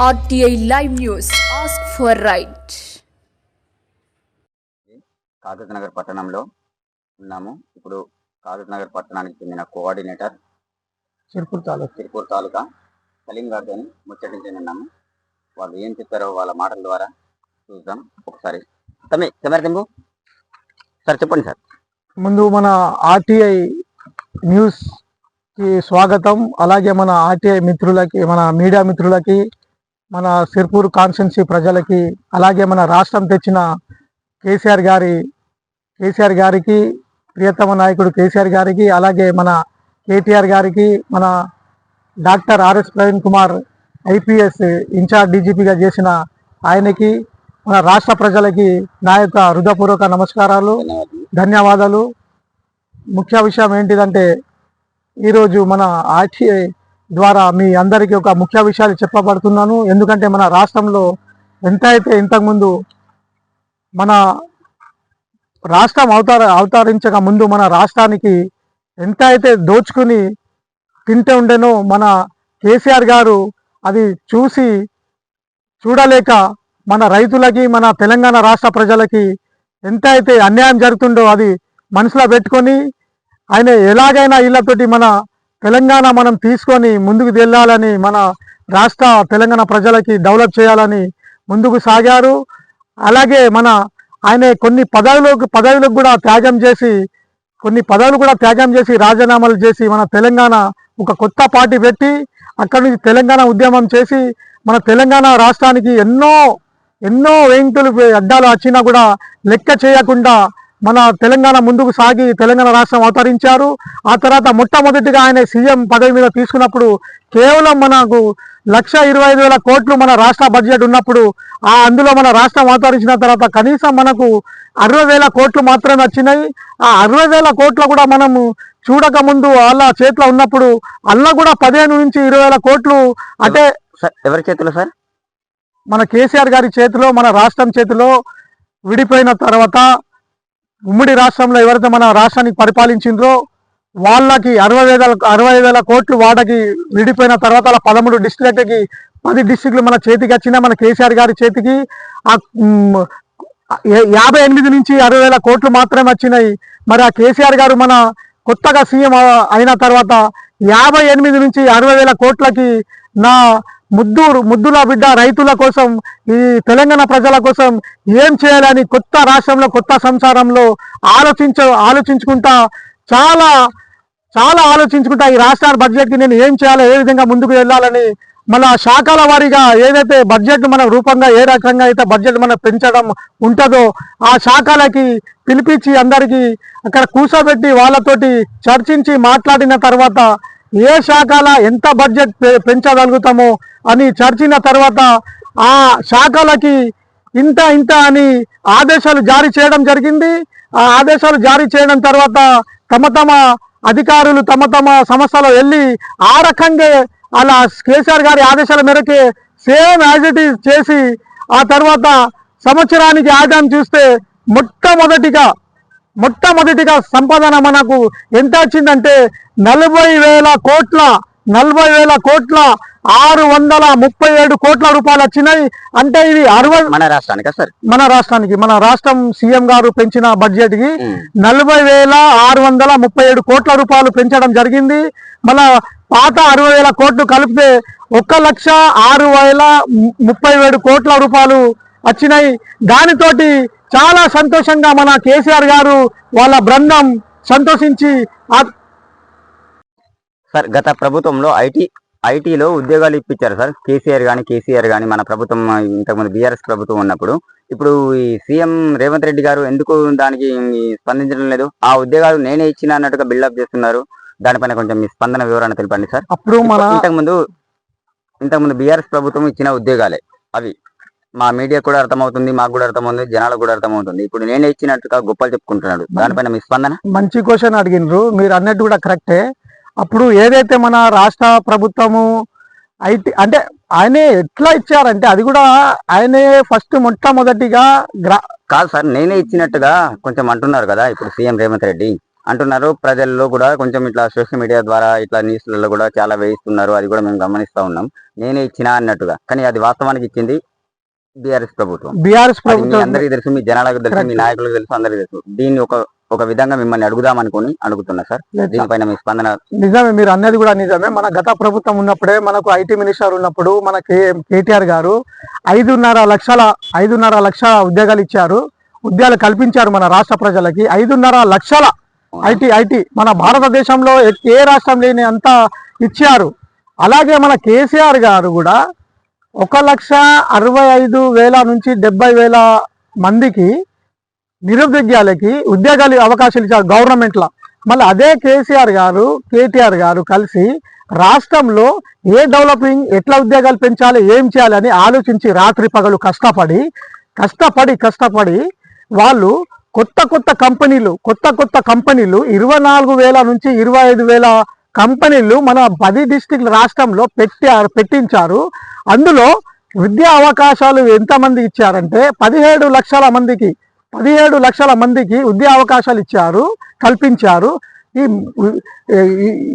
RTI Live News. Ask for right. Kagaz Nagar పట్టణంలో ఉన్నాము. ఇప్పుడు కాగజ్ నగర్ పట్టణానికి చెందిన కోఆర్డినేటర్ సిర్పూర్ తాలూకా సలీం గారితో ముచ్చటించనున్నాము. వాళ్ళు ఏం చెప్పారో వాళ్ళ మాటల ద్వారా చూద్దాం. ఒకసారి కెమెరా తెంపు సార్, చెప్పండి సార్. ముందు మన ఆర్టీఐ న్యూస్ కి స్వాగతం. అలాగే మన ఆర్టీఐ మిత్రులకి, మన మీడియా మిత్రులకి, మన సిర్పూర్ కాన్స్టిట్యున్సీ ప్రజలకి, అలాగే మన రాష్ట్రం తెచ్చిన కేసీఆర్ గారికి, ప్రియతమ నాయకుడు కేసీఆర్ గారికి, అలాగే మన కేటీఆర్ గారికి, మన doctor RS Praveen Kumar IPS in charge డీజీపీగా చేసిన ఆయనకి, మన రాష్ట్ర ప్రజలకి నా యొక్క హృదయపూర్వక నమస్కారాలు, ధన్యవాదాలు. ముఖ్య విషయం ఏంటిదంటే, ఈరోజు మన ఆర్టీఐ ద్వారా మీ అందరికీ ఒక ముఖ్య విషయాలు చెప్పబడుతున్నాను. ఎందుకంటే మన రాష్ట్రంలో ఎంత అయితే ఇంతకుముందు మన రాష్ట్రం అవతరించక ముందు మన రాష్ట్రానికి ఎంత అయితే దోచుకుని తింటే ఉండేనో, మన కేసీఆర్ గారు అది చూడలేక మన రైతులకి, మన తెలంగాణ రాష్ట్ర ప్రజలకి ఎంత అయితే అన్యాయం జరుగుతుందో అది మనసులో పెట్టుకొని ఆయన ఎలాగైనా వీళ్ళతోటి మన తెలంగాణ మనం తీసుకొని ముందుకు వెళ్ళాలని, మన రాష్ట్ర తెలంగాణ ప్రజలకి డెవలప్ చేయాలని ముందుకు సాగారు. అలాగే ఆయన కొన్ని పదవులకు కూడా త్యాగం చేసి రాజీనామాలు చేసి మన తెలంగాణ ఒక కొత్త పార్టీ పెట్టి అక్కడి నుంచి తెలంగాణ ఉద్యమం చేసి మన తెలంగాణ రాష్ట్రానికి ఎన్నో వేంకులు అడ్డాలు వచ్చినా కూడా లెక్క చేయకుండా మన తెలంగాణ ముందుకు సాగి తెలంగాణ రాష్ట్రం అవతరించారు. ఆ తర్వాత మొట్టమొదటిగా ఆయన సీఎం పదవి మీద తీసుకున్నప్పుడు కేవలం మనకు 1,25,000 కోట్లు మన రాష్ట్ర బడ్జెట్ ఉన్నప్పుడు, అందులో మన రాష్ట్రం అవతరించిన తర్వాత కనీసం మనకు 60,000 కోట్లు మాత్రమే వచ్చినాయి. ఆ 60,000 కోట్లు కూడా మనము చూడక ముందు వాళ్ళ చేతిలో ఉన్నప్పుడు అలా కూడా 15 నుంచి 20,000 కోట్లు అంటే ఎవరి చేతిలో సార్? మన కేసీఆర్ గారి చేతిలో, మన రాష్ట్రం చేతిలో విడిపోయిన తర్వాత ఉమ్మడి రాష్ట్రంలో ఎవరైతే మన రాష్ట్రానికి పరిపాలించిండ్రో వాళ్ళకి 60,000 కోట్లు వాడకి విడిపోయిన తర్వాత అలా 13 డిస్ట్రిక్ట్లకి 10 డిస్ట్రిక్ట్లు మన చేతికి వచ్చినా, మన కేసీఆర్ గారి చేతికి 58 నుంచి 60,000 కోట్లు మాత్రమే వచ్చినాయి. మరి ఆ కేసీఆర్ గారు మన కొత్తగా సీఎం అయిన తర్వాత 58 నుంచి 60,000 కోట్లకి నా ముద్దుల బిడ్డ రైతుల కోసం, ఈ తెలంగాణ ప్రజల కోసం ఏం చేయాలని కొత్త రాష్ట్రంలో, కొత్త సంసారంలో ఆలోచించుకుంటా చాలా ఆలోచించుకుంటా ఈ రాష్ట్ర బడ్జెట్కి నేను ఏం చేయాలో, ఏ విధంగా ముందుకు వెళ్ళాలని మన శాఖల వారీగా ఏదైతే బడ్జెట్ మన రూపంగా ఏ రకంగా అయితే బడ్జెట్ మన పెంచడం ఉంటుందో ఆ శాఖలకి పిలిపించి అందరికీ అక్కడ కూర్చోబెట్టి వాళ్ళతోటి చర్చించి మాట్లాడిన తర్వాత ఏ శాఖల ఎంత బడ్జెట్ పెంచగలుగుతామో అని చర్చిన తర్వాత ఆ శాఖలకి ఇంత అని ఆదేశాలు జారీ చేయడం జరిగింది. ఆ ఆదేశాలు జారీ చేయడం తర్వాత తమ అధికారులు తమ సంస్థలో వెళ్ళి ఆ రకంగా అలా కేసీఆర్ గారి ఆదేశాల మేరకే సేమ్ యాజ్ ఇట్ ఈజ్ చేసి ఆ తర్వాత సంవత్సరానికి ఆదాయం చూస్తే మొట్టమొదటిగా సంపాదన మనకు ఎంత వచ్చిందంటే 40,000 కోట్ల 637 కోట్ల రూపాయలు వచ్చినాయి. అంటే ఇది 60 మన రాష్ట్రానికి సార్, మన రాష్ట్రం సీఎం గారు పెంచిన బడ్జెట్ కి 40,637 కోట్ల రూపాయలు పెంచడం జరిగింది. మన పాత 60,000 కోట్లు కలిపితే 1,06,037 కోట్ల రూపాయలు వచ్చినాయి. దానితోటి చాలా సంతోషంగా మన కేసీఆర్ గారు వాళ్ళ బృందం సంతోషించి సార్, గత ప్రభుత్వంలో ఐటీలో ఉద్యోగాలు ఇప్పించారు సార్ కేసీఆర్ కానీ మన ప్రభుత్వం ఇంతకుముందు బీఆర్ఎస్ ప్రభుత్వం ఉన్నప్పుడు. ఇప్పుడు ఈ సీఎం రేవంత్ రెడ్డి గారు ఎందుకు దానికి స్పందించడం లేదు? ఆ ఉద్యోగాలు నేనే ఇచ్చిన అన్నట్టుగా బిల్డప్ చేస్తున్నారు. దానిపైన కొంచెం మీ స్పందన వివరణ తెలపండి సార్. అప్పుడు ఇంతకుముందు బీఆర్ఎస్ ప్రభుత్వం ఇచ్చిన ఉద్యోగాలే అవి మా మీడియా కూడా అర్థమవుతుంది, మాకు కూడా అర్థమవుతుంది, జనాలకు కూడా అర్థమవుతుంది. ఇప్పుడు నేనే ఇచ్చినట్టుగా గొప్పలు చెప్పుకుంటున్నాడు. దానిపైన మీ స్పందన? మంచి క్వశ్చన్ అడిగినారు మీరు, అన్నట్టు కూడా కరెక్టే. అప్పుడు ఏదైతే మన రాష్ట్ర ప్రభుత్వము ఐటీ అంటే ఆయనే ఎట్లా ఇచ్చారంటే అది కూడా ఆయనే ఫస్ట్ మొట్టమొదటిగా కాదు సార్, నేనే ఇచ్చినట్టుగా కొంచెం అంటున్నారు కదా ఇప్పుడు సీఎం రేవంత్ రెడ్డి. అంటున్నారు. ప్రజల్లో కూడా కొంచెం ఇట్లా సోషల్ మీడియా ద్వారా ఇట్లా న్యూస్లలో కూడా చాలా వేయిస్తున్నారు. అది కూడా మేము గమనిస్తా ఉన్నాం. నేనే ఇచ్చినా అన్నట్టుగా, కానీ అది వాస్తవానికి ఇచ్చింది బీఆర్ఎస్ ప్రభుత్వం. అందరికీ తెలుసు, మీ జనాలకు తెలుసు, మీ నాయకులకు తెలుసు, అందరికీ తెలుసు. దీన్ని ఒక విధంగా మిమ్మల్ని అడుగుదామనుకుని అడుగుతున్నా సార్, దీనిపైన మీ స్పందన. నిజమే, మీరు అన్నది కూడా నిజమే. మన గత ప్రభుత్వం ఉన్నప్పుడే, మనకు ఐటీ మినిస్టర్ ఉన్నప్పుడు మన కేటీఆర్ గారు 5.5 లక్షల ఉద్యోగాలు ఇచ్చారు, ఉద్యోగాలు కల్పించారు మన రాష్ట్ర ప్రజలకి. 5.5 లక్షల ఐటీ మన భారతదేశంలో ఏ రాష్ట్రం లేని అంత ఇచ్చారు. అలాగే మన కేసీఆర్ గారు కూడా 1,65,000 నుంచి 70,000 మందికి నిరుద్యోగాలకి ఉద్యోగాలు అవకాశాలు ఇచ్చారు గవర్నమెంట్లో. మళ్ళీ అదే కేటీఆర్ గారు కలిసి రాష్ట్రంలో ఏ డెవలపింగ్, ఎట్లా ఉద్యోగాలు పెంచాలి, ఏం చేయాలి అని ఆలోచించి రాత్రి పగలు కష్టపడి వాళ్ళు కొత్త కంపెనీలు 24,000 నుంచి 25,000 కంపెనీలు మన 10 డిస్ట్రిక్ట్ రాష్ట్రంలో పెట్టించారు. అందులో విద్యా అవకాశాలు ఎంతమంది ఇచ్చారంటే 17 లక్షల మందికి ఉద్యోగ అవకాశాలు కల్పించారు. ఈ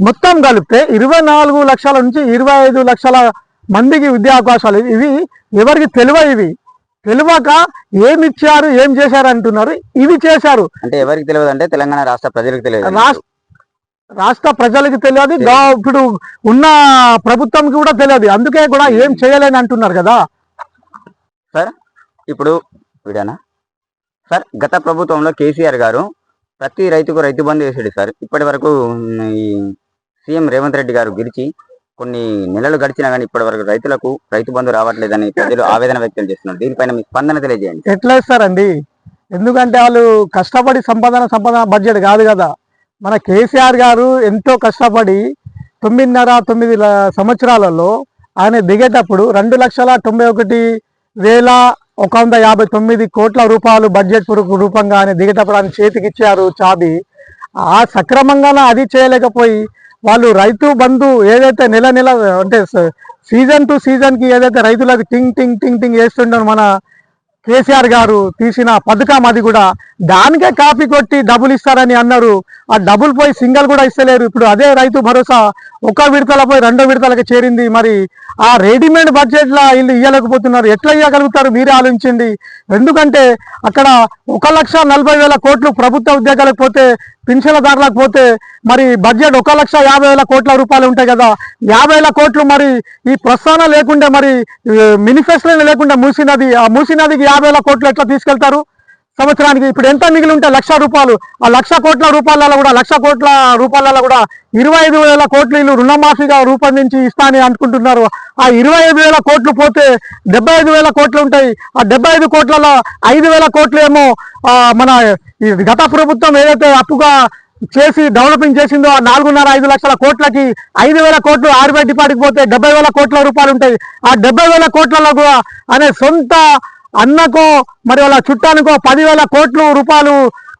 మొత్తం కలిపితే 24 లక్షల నుంచి 25 లక్షల మందికి ఉద్యోగ అవకాశాలు. ఇవి ఎవరికి తెలియక ఏమి ఇచ్చారు, ఏం చేశారు అంటున్నారు. ఇవి చేశారు అంటే ఎవరికి తెలియదు అంటే తెలంగాణ రాష్ట్ర ప్రజలకు తెలియదు, రాష్ట్ర ప్రజలకు తెలియదు, ఇప్పుడు ఉన్న ప్రభుత్వంకి కూడా తెలియదు. అందుకే కూడా ఏం చేయలేని అంటున్నారు కదా సార్. ఇప్పుడు వీడనా సార్, గత ప్రభుత్వంలో కేసీఆర్ గారు ప్రతి రైతుకు రైతు బంధు వేసాడు సార్. ఇప్పటి వరకు ఈ సీఎం రేవంత్ రెడ్డి గారు గెలిచి కొన్ని నెలలు గడిచినా కానీ ఇప్పటి వరకు రైతులకు రైతు బంధు రావట్లేదని ప్రజలు ఆవేదన వ్యక్తం చేస్తున్నారు. దీనిపైన మీ స్పందన తెలియజేయండి. ఎట్లా ఇస్తారండి? ఎందుకంటే వాళ్ళు కష్టపడి సంపాదన బడ్జెట్ కాదు కదా. మన కేసీఆర్ గారు ఎంతో కష్టపడి 9.5 సంవత్సరాలలో ఆయన దిగేటప్పుడు 2,91,159 కోట్ల రూపాయలు బడ్జెట్ రూపంగా ఆయన దిగేటప్పుడు ఆయన చేతికి ఇచ్చారు చాబి. ఆ సక్రమంగా అది చేయలేకపోయి వాళ్ళు రైతు బంధు ఏదైతే నెల అంటే సీజన్ టు సీజన్కి ఏదైతే రైతులకు టింగ్ వేస్తుండో మన కేసీఆర్ గారు తీసిన పథకం, అది కూడా దానికే కాపీ కొట్టి డబ్బులు ఇస్తారని అన్నారు. ఆ డబ్బులు పోయి సింగల్ కూడా ఇస్తలేరు. ఇప్పుడు అదే రైతు భరోసా 1 విడతల పోయి 2వ విడతలకి చేరింది. మరి ఆ రెడీమేడ్ బడ్జెట్లా వీళ్ళు ఇవ్వలేకపోతున్నారు. ఎట్లా ఇవ్వగలుగుతారు మీరే ఆలోచించండి. ఎందుకంటే అక్కడ 1,40,000 కోట్లు ప్రభుత్వ ఉద్యోగాలకు పోతే, పింఛన్దారులకు పోతే మరి బడ్జెట్ 1,50,000 కోట్ల రూపాయలు ఉంటాయి కదా. 50,000 కోట్లు మరి ఈ ప్రస్థానం లేకుండా, మరి మేనిఫెస్టోలో లేకుండా మూసినది, ఆ మూసినదికి 50,000 కోట్లు ఎట్లా తీసుకెళ్తారు సంవత్సరానికి? ఇప్పుడు ఎంత మిగిలి ఉంటే 1,00,000 రూపాయలు. ఆ 1,00,000 కోట్ల రూపాయలలో కూడా 25,000 కోట్లు వీళ్ళు రుణమాఫీగా రూపొందించి ఇస్తానని అనుకుంటున్నారు. ఆ 25,000 కోట్లు పోతే 75,000 కోట్లు ఉంటాయి. ఆ 75 కోట్లలో 5,000 కోట్లు ఏమో మన గత ప్రభుత్వం ఏదైతే అప్పుగా చేసి డెవలపింగ్ చేసిందో ఆ 4.5 లక్షల కోట్లకి 5,000 కోట్లు ఆర్బీఐ డిపార్ట్కి పోతే 70,000 కోట్ల రూపాయలు ఉంటాయి. ఆ 70,000 కోట్లలో కూడా అనే సొంత అన్నకో మరి వాళ్ళ చుట్టానికో 10,000 కోట్ల రూపాయలు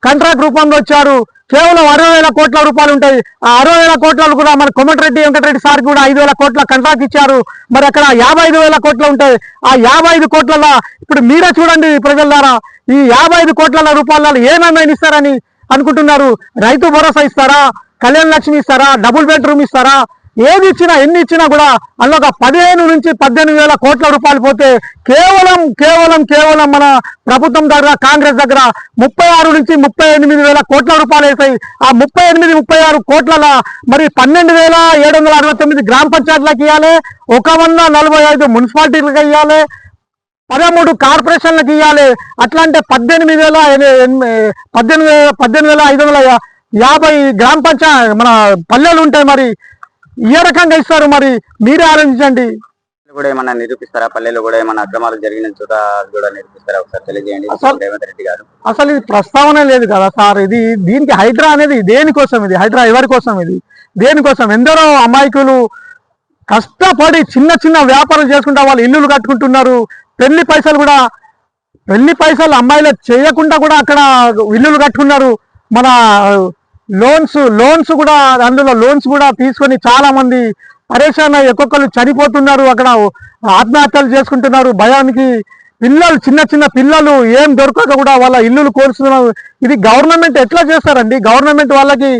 కాంట్రాక్ట్ రూపంలో వచ్చారు. కేవలం 60,000 కోట్ల రూపాయలు ఉంటాయి. ఆ 60,000 కోట్లలో కూడా మన కోమటిరెడ్డి వెంకటరెడ్డి సార్ కూడా 5,000 కోట్ల కాంట్రాక్ట్ ఇచ్చారు. మరి అక్కడ 55,000 కోట్లు ఉంటాయి. ఆ 55 కోట్లలో ఇప్పుడు మీరే చూడండి ప్రజల ద్వారా, ఈ 55 కోట్ల రూపాయలలో ఏ నిర్ణయం ఇస్తారని అనుకుంటున్నారు? రైతు భరోసా ఇస్తారా, కళ్యాణ లక్ష్మి ఇస్తారా, డబుల్ బెడ్రూమ్ ఇస్తారా? ఏది ఇచ్చినా, ఎన్ని ఇచ్చినా కూడా అందులో ఒక 15 నుంచి 18,000 కోట్ల రూపాయలు పోతే కేవలం మన ప్రభుత్వం దగ్గర, కాంగ్రెస్ దగ్గర 36 నుంచి 38,000 కోట్ల రూపాయలు అవుతాయి. ఆ 38-36 కోట్ల మరి 12,769 గ్రామ పంచాయతీలకు ఇవ్వాలి, 145 మున్సిపాలిటీలకు ఇవ్వాలి, 13 కార్పొరేషన్లకు ఇవ్వాలి. అట్లా అంటే 18,550 గ్రామ పంచాయతీ మన పల్లెలు ఉంటాయి. మరి ఏ రకంగా ఇస్తారు? మరి మీరే ఆలోచించండి. కూడా ఏమన్నా నిరూపిస్తారా? పల్లెలో కూడా ఏమన్నా అక్రమాలు జరిగిన చోట కూడా నిరూపిస్తారా? ఒకసారి తెలియజేయండి రేవంత్ రెడ్డి గారు. అసలు ఇది ప్రస్తావన లేదు కదా సార్. దీనికి హైడ్రా అనేది దేనికోసం? హైడ్రా ఎవరి కోసం? దేనికోసం? ఎందరో అమాయకులు కష్టపడి చిన్న వ్యాపారం చేసుకుంటా వాళ్ళు ఇల్లులు కట్టుకుంటున్నారు. పెళ్లి పైసలు అమ్మాయిలు చేయకుండా కూడా అక్కడ ఇల్లులు కట్టుకున్నారు. మన లోన్స్ కూడా, అందులో లోన్స్ కూడా తీసుకొని చాలా మంది పరేషాన్ అయ్యి ఒక్కొక్కరు చనిపోతున్నారు. అక్కడ ఆత్మహత్యలు చేసుకుంటున్నారు. భయానికి పిల్లలు చిన్న చిన్న పిల్లలు ఏం దొరకక కూడా వాళ్ళ ఇల్లులు కోరుస్తున్నారు. ఇది గవర్నమెంట్ ఎట్లా చేస్తారండి? గవర్నమెంట్ వాళ్ళకి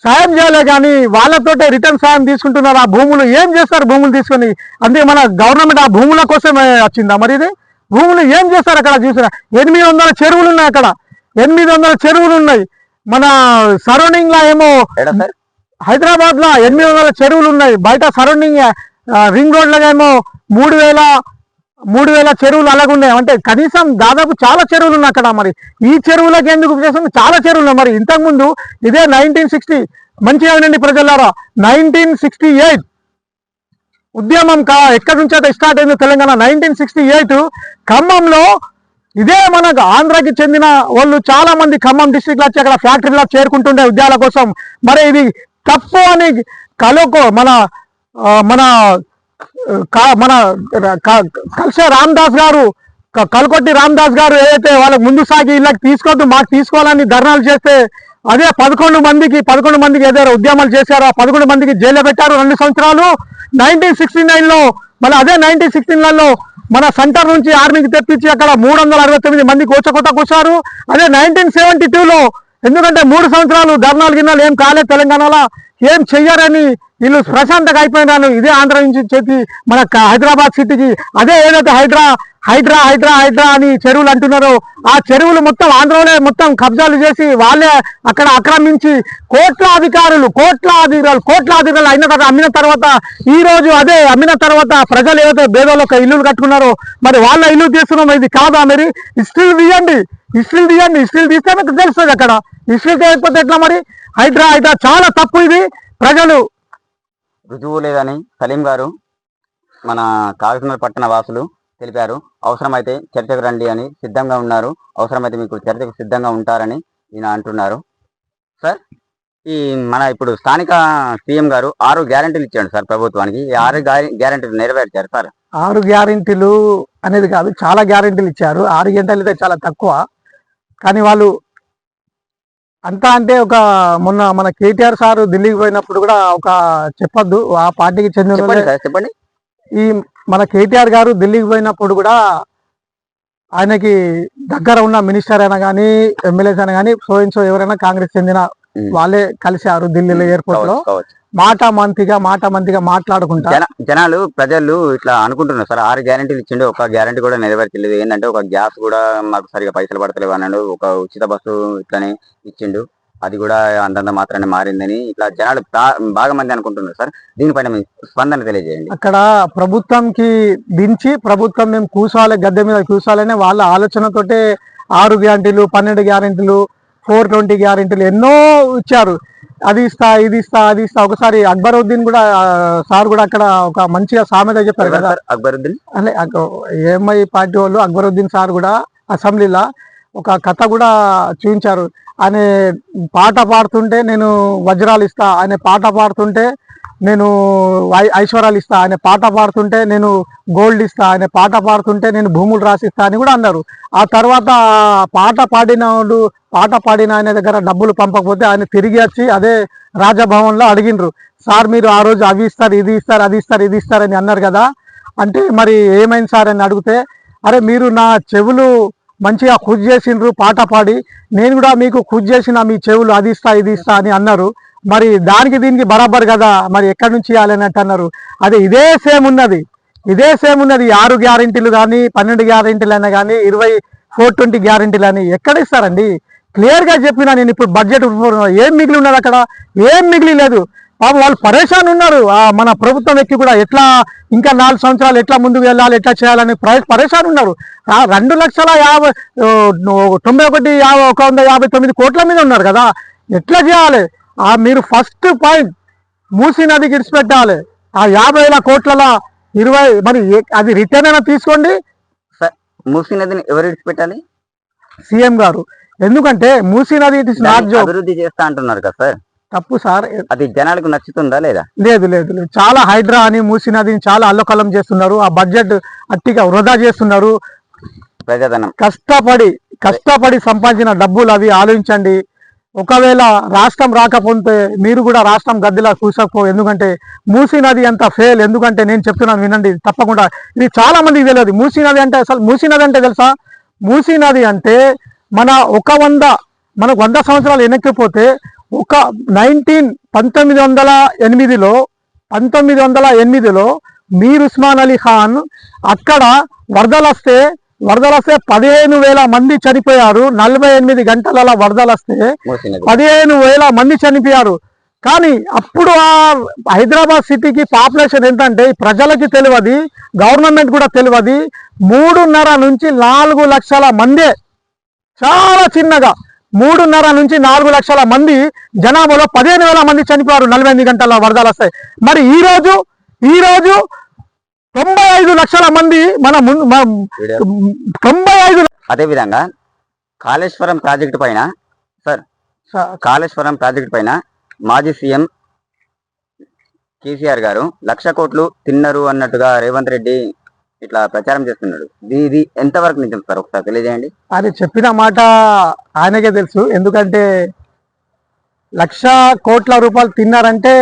సాయం చేయాలి కానీ వాళ్ళతోటే రిటర్న్ సాయం తీసుకుంటున్నారు. ఆ భూములు ఏం చేస్తారు? భూములు తీసుకొని అందుకే మన గవర్నమెంట్ ఆ భూముల కోసమే వచ్చిందా? మరి ఇది భూములు ఏం చేస్తారు? అక్కడ చూసినా 800 చెరువులు ఉన్నాయి. అక్కడ 800 చెరువులు ఉన్నాయి. మన సరౌండింగ్ లో ఏమో హైదరాబాద్ లో 800 చెరువులు ఉన్నాయి. బయట సరౌండింగ్ రింగ్ రోడ్ లో ఏమో 3000 చెరువులు అలాగున్నాయి. అంటే కనీసం దాదాపు చాలా చెరువులు ఉన్నాయి అక్కడ. మరి ఈ చెరువులకు ఎందుకు చేస్తాం? చాలా చెరువులు ఉన్నాయి. మరి ఇంతకుముందు ఇదే 1960 మంచిగా ఉండండి ప్రజలారా, 1968 ఉద్యమం ఎక్కడి నుంచి అయితే స్టార్ట్ అయిందో తెలంగాణ 1968 ఖమ్మంలో ఇదే మనకు ఆంధ్రాకి చెందిన వాళ్ళు చాలా మంది ఖమ్మం డిస్ట్రిక్ట్ లో వచ్చి అక్కడ ఫ్యాక్టరీలో చేరుకుంటుండే ఉద్యోగాల కోసం. మరి ఇది తప్పు అని మన మన మన కలిసే రామదాస్ గారు, కల్కొట్టి రామదాస్ గారు ఏదైతే వాళ్ళకి ముందు సాగి ఇళ్ళకి తీసుకోవద్దు మాకు తీసుకోవాలని ధర్నాలు చేస్తే అదే 11 మందికి ఏదైనా ఉద్యమాలు చేశారో ఆ 11 మందికి జైల్లో పెట్టారు 2 సంవత్సరాలు. 1969లో మళ్ళీ అదే 1969లో మన సెంటర్ నుంచి ఆర్మీకి తెప్పించి అక్కడ 369 మందికి ఓచకొట్ట కూర్చారు. అదే 1972లో ఎందుకంటే 3 సంవత్సరాలు ధర్నాలు గిన్నాలు ఏం కాలేదు తెలంగాణలో, ఏం చెయ్యారని వీళ్ళు ప్రశాంతంగా అయిపోయినాను. ఇదే ఆంధ్ర నుంచి చెప్పి మన హైదరాబాద్ సిటీకి అదే ఏదైతే హైడ్రా అని చెరువులు అంటున్నారో ఆ చెరువులు మొత్తం ఆంధ్రలోనే మొత్తం కబ్జాలు చేసి వాళ్ళే అక్కడ ఆక్రమించి కోట్ల అధికారులు అయిన తర్వాత అమ్మిన తర్వాత ఈ రోజు అదే అమ్మిన తర్వాత ప్రజలు ఏదైతే బేదోళ్ళు ఇల్లులు కట్టుకున్నారో మరి వాళ్ళ ఇల్లు తీస్తున్నాం. ఇది కాదా? మరి హిస్టరీ తీయండి, హిస్టరీ తీస్తే మీకు తెలుస్తుంది. అక్కడ హిస్టరీ చేయకపోతే ఎట్లా? మరి హైడ్రా చాలా తప్పు. ఇది ప్రజలు రుజువు లేదని సలీం గారు మన కాకినాడ పట్టణ వాసులు తెలిపారు. అవసరమైతే చర్చకు రండి అని సిద్ధంగా ఉన్నారు. అవసరమైతే మీకు చర్చకు సిద్ధంగా ఉంటారని ఈయన అంటున్నారు. సార్, ఈ మన ఇప్పుడు స్థానిక సీఎం గారు 6 గ్యారెంటీలు ఇచ్చాడు సార్ ప్రభుత్వానికి. ఈ 6 గ్యారెంటీలు నెరవేర్చారు సార్? 6 గ్యారెంటీలు అనేది కాదు, చాలా గ్యారెంటీలు ఇచ్చారు. 6 గంటలు అయితే చాలా తక్కువ. కానీ వాళ్ళు అంతా అంటే మొన్న మన కేటీఆర్ సార్ ఢిల్లీకి పోయినప్పుడు కూడా చెప్పొద్దు ఆ పార్టీకి చెందిన చెప్పండి. ఈ మన కేటీఆర్ గారు ఢిల్లీకి పోయినప్పుడు కూడా ఆయనకి దగ్గర ఉన్న మినిస్టర్ అయినా కానీ ఎమ్మెల్యేస్ అయినా కానీ సో ఎవరైనా కాంగ్రెస్ చెందిన వాళ్ళే కలిశారు ఢిల్లీలో ఎయిర్పోర్ట్ లో. మాట మంతిగా మాట్లాడుకుంటా జనాలు ప్రజలు ఇట్లా అనుకుంటున్నారు సార్. 6 గ్యారెంటీలు ఇచ్చిండు, ఒక గ్యారెంటీ కూడా నెరవేర్చలేదు. ఏంటంటే ఒక గ్యాస్ కూడా మాకు సరిగా పైసలు పడతలేవు అన్నాడు. ఒక ఉచిత బస్సు ఇట్లానే ఇచ్చిండు, అది కూడా అంతంత మాత్రాన్ని మారిందని ఇట్లా జనాలు బాగా మంది అనుకుంటున్నారు సార్. దీనిపైన మీ స్పందన తెలియజేయండి. అక్కడ ప్రభుత్వంకి దించి ప్రభుత్వం మేము కూర్చోవాలి, గద్దె మీద కూర్చోవాలనే వాళ్ళ ఆలోచనతోటే 6 గ్యారెంటీలు, 12 గ్యారెంటీలు, 420 గ్యారెంటీలు ఎన్నో ఇచ్చారు. అది ఇస్తా, ఇది ఇస్తా, అది ఇస్తా. ఒకసారి అక్బరుద్దీన్ కూడా సార్ కూడా అక్కడ ఒక మంచిగా సామెత చెప్పారు కదా. అక్బరుద్దీన్ అంటే ఏఎంఐ పార్టీ వాళ్ళు అక్బరుద్దీన్ సార్ కూడా అసెంబ్లీలో ఒక కథ కూడా చూపించారు. ఆయన పాట పాడుతుంటే నేను వజ్రాలు ఇస్తా, ఆయన పాట పాడుతుంటే నేను ఐశ్వర్యాలు ఇస్తా, ఆయన పాట పాడుతుంటే నేను గోల్డ్ ఇస్తా, ఆయన పాట పాడుతుంటే నేను భూములు రాసిస్తా అని కూడా అన్నారు. ఆ తర్వాత పాట పాడిన ఆయన దగ్గర డబ్బులు పంపకపోతే ఆయన తిరిగి వచ్చి అదే రాజభవన్లో అడిగినరు, సార్ మీరు ఆ రోజు అవి ఇస్తారు, ఇది ఇస్తారు, అది ఇస్తారు, ఇది ఇస్తారని అన్నారు కదా. అంటే మరి ఏమైంది సార్ అని అడిగితే, అరే మీరు నా చెవులు మంచిగా ఖుష్ చేసిండ్రు పాట పాడి, నేను కూడా మీకు ఖుష్ చేసిన మీ చెవులు అది ఇస్తా, ఇది ఇస్తా అని అన్నారు. మరి దానికి దీనికి బరాబర్ కదా, మరి ఎక్కడి నుంచి ఇవ్వాలన్నట్టు అన్నారు. అదే ఇదే సేమ్ ఉన్నది. 6 గ్యారెంటీలు కానీ 12 గ్యారెంటీలు అయినా కానీ 420 గ్యారెంటీలు అని ఎక్కడ ఇస్తారండి? క్లియర్ గా చెప్పినా నేను. ఇప్పుడు బడ్జెట్ ఏం మిగిలి ఉన్నది? అక్కడ ఏం మిగిలి లేదు. పాపం వాళ్ళు పరేషాన్ ఉన్నారు. మన ప్రభుత్వం ఎక్కి కూడా ఎట్లా ఇంకా 4 సంవత్సరాలు ఎట్లా ముందుకు వెళ్ళాలి, ఎట్లా చేయాలని పరేషాన్ ఉన్నారు. 2,91,159 కోట్ల మీద ఉన్నారు కదా. ఎట్లా చేయాలి? మీరు ఫస్ట్ పాయింట్ మూసీ నదికి ఇడిచిపెట్టాలి. ఆ 50,000 కోట్ల 20 మరి అది రిటర్న్ అయినా తీసుకోండి. మూసీ నదిని ఎవరు ఇడిచిపెట్టాలి? సీఎం గారు. ఎందుకంటే మూసీ నది ఇట్ ఇస్ నాట్ జోక్. అభివృద్ధి చేస్తా అంటున్నారు కదా సార్. తప్పు సార్. అది జనాలకు నచ్చుతుందా లేదా? లేదు. చాలా హైడ్రా అని మూసీ నదిని చాలా అల్లకల్లం చేస్తున్నారు. ఆ బడ్జెట్ అట్టిగా వృధా చేస్తున్నారు. ప్రజాధనం కష్టపడి సంపాదించిన డబ్బులు అవి ఆలోచించండి. ఒకవేళ రాష్ట్రం రాకపోతే మీరు కూడా రాష్ట్రం గద్దెలా చూసకపో. ఎందుకంటే మూసీ నది అంత ఫెయిల్. ఎందుకంటే నేను చెప్తున్నాను వినండి తప్పకుండా. ఇది చాలా మందికి తెలియదు. మూసీ నది అంటే అసలు మూసీ నది అంటే తెలుసా? మూసీ నది అంటే మనకు 100 సంవత్సరాలు వెనక్కిపోతే 1908లో మీర్ ఉస్మాన్ అలీ ఖాన్ అక్కడ వరదలు వస్తే 15,000 మంది చనిపోయారు. 48 గంటల వరదలు వస్తే 15,000 మంది చనిపోయారు. కానీ అప్పుడు ఆ హైదరాబాద్ సిటీకి పాపులేషన్ ఎంతంటే ప్రజలకి తెలియదు, గవర్నమెంట్ కూడా తెలియదు. 3.5 నుంచి 4 లక్షల మందే. చాలా చిన్నగా 3.5 నుంచి 4 లక్షల మంది జనాభాలో 15,000 మంది చనిపోయారు 48 గంటల వరదలు వస్తాయి. మరి ఈ రోజు 95 లక్షల మంది 95. అదేవిధంగా కాళేశ్వరం ప్రాజెక్టు పైన కాళేశ్వరం ప్రాజెక్టు పైన మాజీ సీఎం కేసీఆర్ గారు 1,00,000 కోట్లు తిన్నారు అన్నట్టుగా రేవంత్ రెడ్డి ఇట్లా ప్రచారం చేస్తున్నాడు. ఇది ఎంతవరకు నిజం సార్? ఒకసారి తెలియజేయండి. అది చెప్పిన మాట ఆయనకే తెలుసు. ఎందుకంటే 1,00,000 కోట్ల రూపాయలు తిన్నారంటే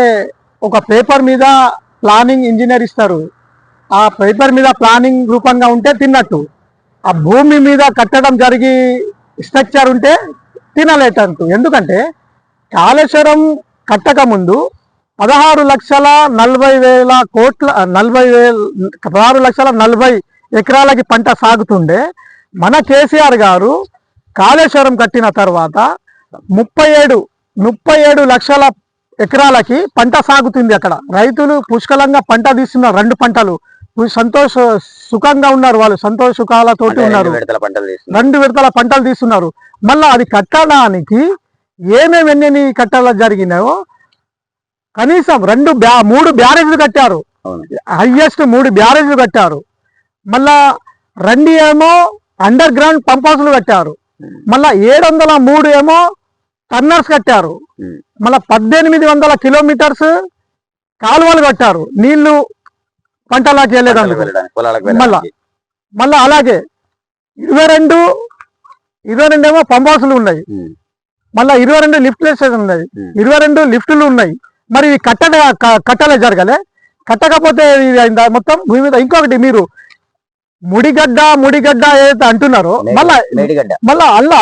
ఒక పేపర్ మీద ప్లానింగ్ ఇంజనీర్ ఇస్తారు. ఆ పేపర్ మీద ప్లానింగ్ రూపంగా ఉంటే తిన్నట్టు. ఆ భూమి మీద కట్టడం జరిగి స్ట్రక్చర్ ఉంటే తినలేటంటూ. ఎందుకంటే కాళేశ్వరం కట్టక ముందు 16,40,000 ఎకరాలకి పంట సాగుతుండే. మన కేసీఆర్ గారు కాళేశ్వరం కట్టిన తర్వాత 37 లక్షల ఎకరాలకి పంట సాగుతుంది. అక్కడ రైతులు పుష్కలంగా పంట తీస్తున్నారు. 2 పంటలు సుఖంగా ఉన్నారు. వాళ్ళు సంతోష సుఖాలతోటి ఉన్నారు. 2 విడతల పంటలు తీస్తున్నారు. మళ్ళా అది కట్టడానికి ఎన్ని కట్టాల జరిగినాయో కనీసం 3 బ్యారేజ్లు కట్టారు. హైయెస్ట్ 3 బ్యారేజ్లు కట్టారు. మళ్ళా 2 ఏమో అండర్ గ్రౌండ్ పంప్ హౌస్లు కట్టారు. మళ్ళా 703 ఏమో టన్నర్స్ కట్టారు. మళ్ళా 1800 కిలోమీటర్స్ కాలువలు కట్టారు. నీళ్లు పంటలకు వెళ్ళేదానికి. మళ్ళా అలాగే 22 ఏమో పంప్ హౌస్లు ఉన్నాయి. మళ్ళా 22 లిఫ్ట్ స్టేషన్ ఉన్నాయి. 22 లిఫ్టులు ఉన్నాయి. మరి కట్టలే జరగలే. కట్టకపోతే మొత్తం భూమి మీద. ఇంకొకటి మీరు ముడిగడ్డ ఏదైతే అంటున్నారో మళ్ళా అల్లా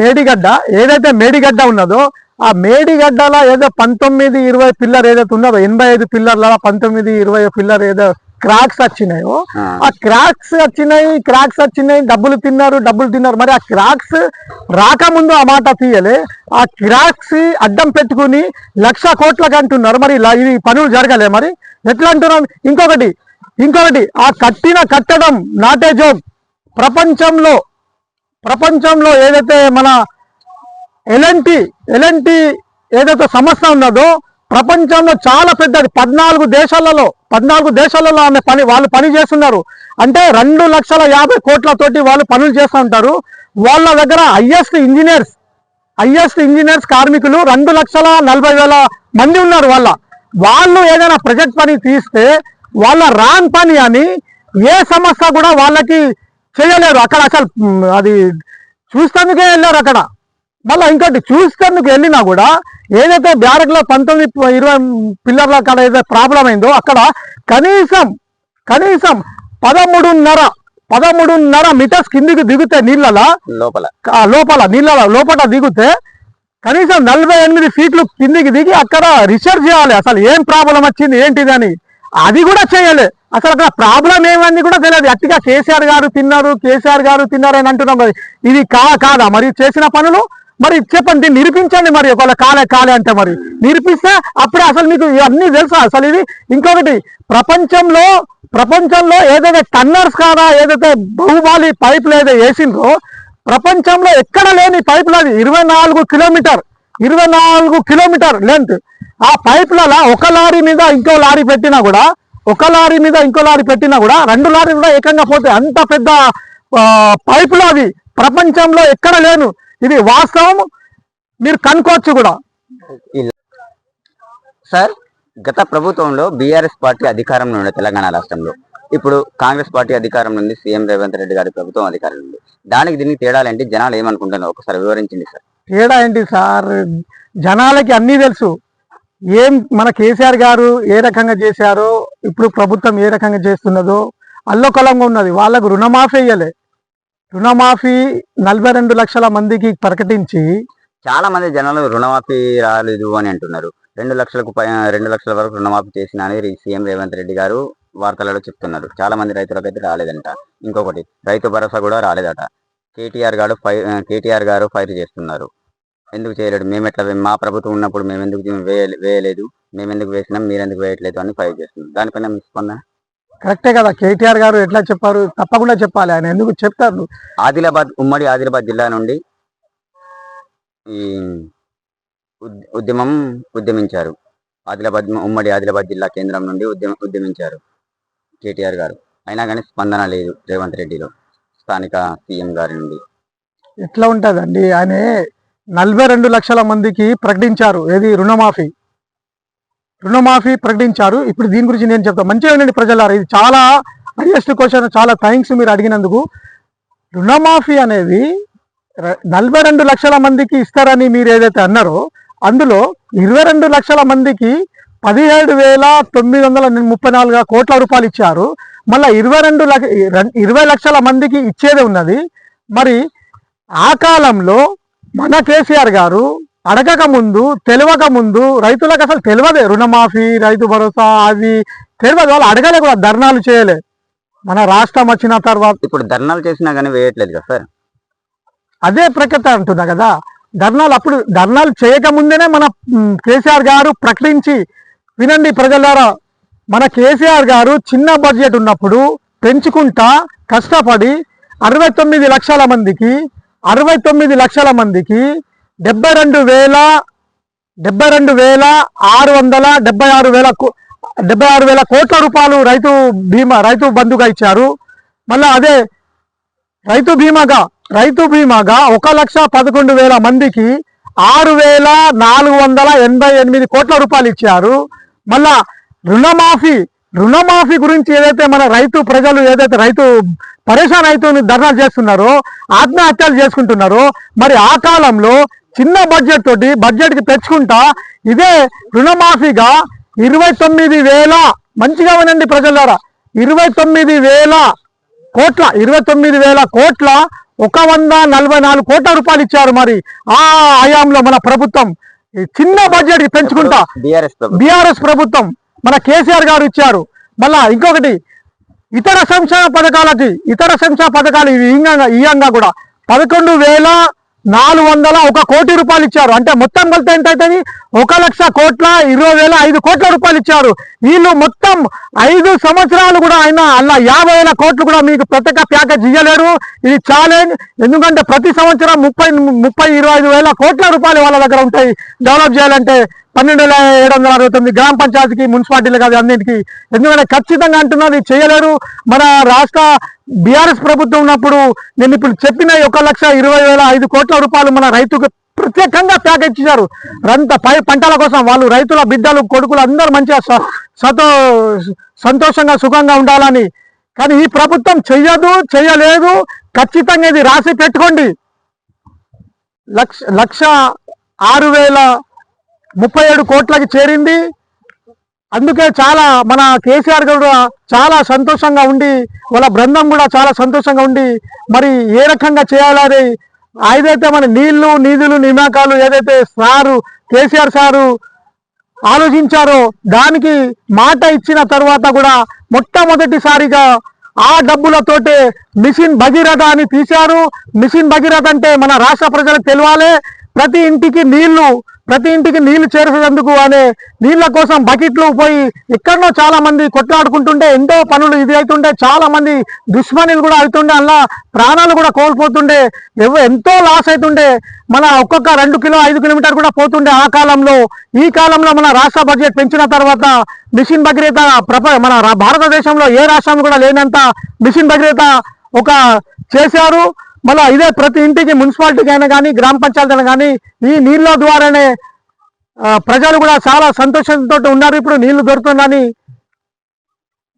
మేడిగడ్డ ఏదైతే మేడిగడ్డ ఉన్నదో ఆ మేడిగడ్డల ఏదో 19-20 పిల్లర్ ఏదైతే ఉన్నదో 85 పిల్లర్ల 19-20 పిల్లర్ ఏదో క్రాక్స్ వచ్చినాయో ఆ క్రాక్స్ వచ్చినాయి. డబ్బులు తిన్నారు. మరి ఆ క్రాక్స్ రాకముందు ఆ మాట తీయలే. ఆ క్రాక్స్ అడ్డం పెట్టుకుని 1,00,000 కోట్లకు అంటున్నారు. మరి ఇది పనులు జరగలే. మరి ఎట్లా అంటున్నారు? ఇంకొకటి ఆ కట్టడం నాటే జోక్. ప్రపంచంలో ఏదైతే మన ఎలాంటి ఏదైతే సంస్థ ఉన్నదో ప్రపంచంలో చాలా పెద్దది. 14 దేశాలలో వాళ్ళు పని చేస్తున్నారు. అంటే 2,50,000 కోట్లతోటి వాళ్ళు పనులు చేస్తూ ఉంటారు. వాళ్ళ దగ్గర హైయెస్ట్ ఇంజనీర్స్ కార్మికులు 2,40,000 మంది ఉన్నారు. వాళ్ళు ఏదైనా ప్రాజెక్ట్ పని తీస్తే వాళ్ళ రాన్ పని అని ఏ సంస్థ కూడా వాళ్ళకి చేయలేరు. అక్కడ అసలు అది చూస్తేందుకే వెళ్ళారు అక్కడ. మళ్ళీ ఇంకోటి చూస్తేందుకు వెళ్ళినా కూడా ఏదైతే బ్యారక్లో 19-20 పిల్లర్ల అక్కడ ఏదైతే ప్రాబ్లం అయిందో అక్కడ కనీసం 13.5 మీటర్స్ కిందికి దిగితే లోపల దిగితే కనీసం 48 ఫీట్లు కిందికి దిగి అక్కడ రీసెర్చ్ చేయాలి. అసలు ఏం ప్రాబ్లం వచ్చింది ఏంటిది అని. అది కూడా చేయలే. అసలు అక్కడ ప్రాబ్లం ఏమని కూడా తెలియదు. అట్టిగా కేసీఆర్ గారు తిన్నారు అని అంటున్నాం. ఇది కాదా మరి చేసిన పనులు? మరి చెప్పండి, నిరూపించండి. మరి ఒకవేళ కాలే అంటే మరి నిరూపిస్తే అప్పుడే అసలు మీకు ఇవన్నీ తెలుసా అసలు ఇది? ఇంకొకటి ప్రపంచంలో ఏదైతే టన్నర్స్ కాదా ఏదైతే బహుబాలి పైపులు ఏదైతే వేసిండ్రో ప్రపంచంలో ఎక్కడ లేని పైపులు. అది 24 కిలోమీటర్ లెంత్. ఆ పైపులలో ఒక లారీ మీద ఇంకో లారీ పెట్టినా కూడా 2 లారీలు కూడా ఏకంగా పోతాయి. అంత పెద్ద పైపులు అవి ప్రపంచంలో ఎక్కడ లేను. ఇది వాస్తవం, మీరు కనుక్కోవచ్చు కూడా. సార్, గత ప్రభుత్వంలో బీఆర్ఎస్ పార్టీ అధికారంలో ఉండే తెలంగాణ రాష్ట్రంలో ఇప్పుడు కాంగ్రెస్ పార్టీ అధికారం నుండి సీఎం రేవంత్ రెడ్డి గారి ప్రభుత్వం అధికారం ఉంది. దానికి దీనికి తేడాలేంటి, జనాలు ఏమనుకుంటున్నారు ఒకసారి వివరించండి సార్. తేడా ఏంటి సార్, జనాలకి అన్నీ తెలుసు. మన కేసీఆర్ గారు ఏ రకంగా చేశారో, ఇప్పుడు ప్రభుత్వం ఏ రకంగా చేస్తున్నదో అల్లకలంగా ఉన్నది. వాళ్ళకు రుణమాఫీ అయ్యలే. రుణమాఫీ 42 లక్షల మందికి ప్రకటించి చాలా మంది జనాలు రుణమాఫీ రాలేదు అని అంటున్నారు. 2 లక్షల వరకు రుణమాఫీ చేసిన అని సీఎం రేవంత్ రెడ్డి గారు వార్తలలో చెప్తున్నారు. చాలా మంది రైతులకైతే రాలేదంట. ఇంకొకటి రైతు భరోసా కూడా రాలేదట. కేటీఆర్ గారు ఫైర్ చేస్తున్నారు. ఎందుకు చేయలేడు, మా ప్రభుత్వం ఉన్నప్పుడు మేము ఎందుకు వేయలేదు, మేము ఎందుకు వేసినాం, మీరు ఎందుకు వేయట్లేదు అని ఫైర్ చేస్తున్నారు. దానిపైన మీ స్పందన? కరెక్టే కదా, కేటీఆర్ గారు ఎట్లా చెప్పారు, తప్పకుండా చెప్పాలి. ఆయన ఎందుకు చెప్తారు. ఉమ్మడి ఆదిలాబాద్ జిల్లా నుండి ఈ ఉద్యమించారు. ఉమ్మడి ఆదిలాబాద్ జిల్లా కేంద్రం నుండి ఉద్యమించారు కేటీఆర్ గారు. అయినా కానీ స్పందన లేదు రేవంత్ రెడ్డిలో, స్థానిక సీఎం గారి నుండి. ఎట్లా ఉంటుందండి, ఆయన 42 లక్షల మందికి ప్రకటించారు. ఏది రుణమాఫీ ప్రకటించారు. ఇప్పుడు దీని గురించి నేను చెప్తాను, మంచిగా వినండి ప్రజలారా. ఇది చాలా హైయెస్ట్ క్వశ్చన్. చాలా థ్యాంక్స్ మీరు అడిగినందుకు. రుణమాఫీ అనేది 42 లక్షల మందికి ఇస్తారని మీరు ఏదైతే అన్నారో, అందులో 22 లక్షల మందికి 17,934 కోట్ల రూపాయలు ఇచ్చారు. మళ్ళీ 20 లక్షల మందికి ఇచ్చేదే ఉన్నది. మరి ఆ కాలంలో మన కేసీఆర్ గారు అడగక ముందు, తెలియక ముందు, రైతులకు అసలు తెలియదే రుణమాఫీ, రైతు భరోసా అది తెలియదు. వాళ్ళు అడగలే కూడా, ధర్నాలు చేయలే. మన రాష్ట్రం వచ్చిన తర్వాత ఇప్పుడు ధర్నాలు చేసినా కానీ వేయట్లేదు కదా సార్. అదే ప్రకృతి అంటున్నా కదా. ధర్నాలు చేయకముందేనే మన కేసీఆర్ గారు ప్రకటించి, వినండి ప్రజలారా, మన కేసీఆర్ గారు చిన్న బడ్జెట్ ఉన్నప్పుడు పెంచుకుంటా కష్టపడి 69 లక్షల మందికి 72,676,000 కోట్ల రూపాయలు రైతు బంధుగా ఇచ్చారు. మళ్ళా అదే రైతు బీమాగా 1,11,000 మందికి 6,488 కోట్ల రూపాయలు ఇచ్చారు. మళ్ళా రుణమాఫీ గురించి ఏదైతే మన ప్రజలు ఏదైతే రైతు పరేషాన్ అవుతూ ధర్నాలు చేస్తున్నారో, ఆత్మహత్యలు చేసుకుంటున్నారో, మరి ఆ కాలంలో చిన్న బడ్జెట్కి తెచ్చుకుంటా ఇదే రుణమాఫీగా 29,000, మంచిగా వినండి ప్రజలారా, 29,000 కోట్ల 144 కోట్ల రూపాయలు ఇచ్చారు. మరి ఆ హయాంలో మన ప్రభుత్వం చిన్న బడ్జెట్ పెంచుకుంటా బీఆర్ఎస్ ప్రభుత్వం మన కేసీఆర్ గారు ఇచ్చారు. మళ్ళా ఇంకొకటి, ఇతర సంక్షేమ పథకాలు ఈయంగా కూడా 11,401 కోటి రూపాయలు ఇచ్చారు. అంటే మొత్తం కలితే ఎంత అవుతుంది, 1,20,05 కోట్ల రూపాయలు ఇచ్చారు. వీళ్ళు మొత్తం 5 సంవత్సరాలు కూడా అయినా అలా 50,000 కోట్లు కూడా మీకు ప్రత్యేక ప్యాకేజ్ ఇవ్వలేరు. ఇది ఛాలెంజ్. ఎందుకంటే ప్రతి సంవత్సరం 25,000 కోట్ల రూపాయలు వాళ్ళ దగ్గర ఉంటాయి డెవలప్ చేయాలంటే. 12,769 గ్రామ పంచాయతీకి, మున్సిపాలిటీలు కాదు అన్నింటికి. ఎందుకంటే ఖచ్చితంగా అంటున్నది చేయలేరు. మన రాష్ట్ర బీఆర్ఎస్ ప్రభుత్వం ఉన్నప్పుడు నేను ఇప్పుడు చెప్పిన 1,20,05 కోట్ల రూపాయలు మన రైతుకు ప్రత్యేకంగా ప్యాకేజ్ ఇచ్చారు. పంటల కోసం వాళ్ళు రైతుల బిడ్డలు, కొడుకులు అందరూ మంచిగా సంతోషంగా, సుఖంగా ఉండాలని. కానీ ఈ ప్రభుత్వం చేయలేదు. ఖచ్చితంగా ఇది రాసి పెట్టుకోండి. 1,06,037 కోట్లకి చేరింది. అందుకే చాలా మన కేసీఆర్ గారు చాలా సంతోషంగా ఉండి, వాళ్ళ బృందం కూడా చాలా సంతోషంగా ఉండి, మరి ఏ రకంగా చేయాలని ఏదైతే మన నిధులు నియామకాలు ఏదైతే కేసీఆర్ సారు ఆలోచించారో, దానికి మాట ఇచ్చిన తర్వాత కూడా మొట్టమొదటిసారిగా ఆ డబ్బులతోటే మిషన్ భగీరథ అని తీశారు. మిషన్ భగీరథ అంటే మన రాష్ట్ర ప్రజలకు తెలియాలి. ప్రతి ఇంటికి నీళ్లు చేరేందుకు అనే నీళ్ల కోసం బకెట్లు పోయి ఎక్కడనో చాలా మంది కొట్లాడుకుంటుండే, ఎంతో పనులు ఇది అవుతుండే, చాలా మంది దుష్మనులు కూడా అవుతుండే, అలా ప్రాణాలు కూడా కోల్పోతుండే, ఎంతో లాస్ అవుతుండే. మన ఒక్కొక్క 2 కిలో 5 కిలోమీటర్ కూడా పోతుండే ఆ కాలంలో. ఈ కాలంలో మన రాష్ట్ర బడ్జెట్ పెంచిన తర్వాత మిషన్ భగీరథ మన భారతదేశంలో ఏ రాష్ట్రం కూడా లేనంత మిషన్ భగీరథ చేశారు. మళ్ళీ ఇదే ప్రతి ఇంటికి, మున్సిపాలిటీకి అయినా కానీ, గ్రామ పంచాయతీ అయినా కానీ ఈ నీళ్ళ ద్వారానే ప్రజలు కూడా చాలా సంతోషంతో ఉన్నారు. ఇప్పుడు నీళ్లు దొరుకుతుందని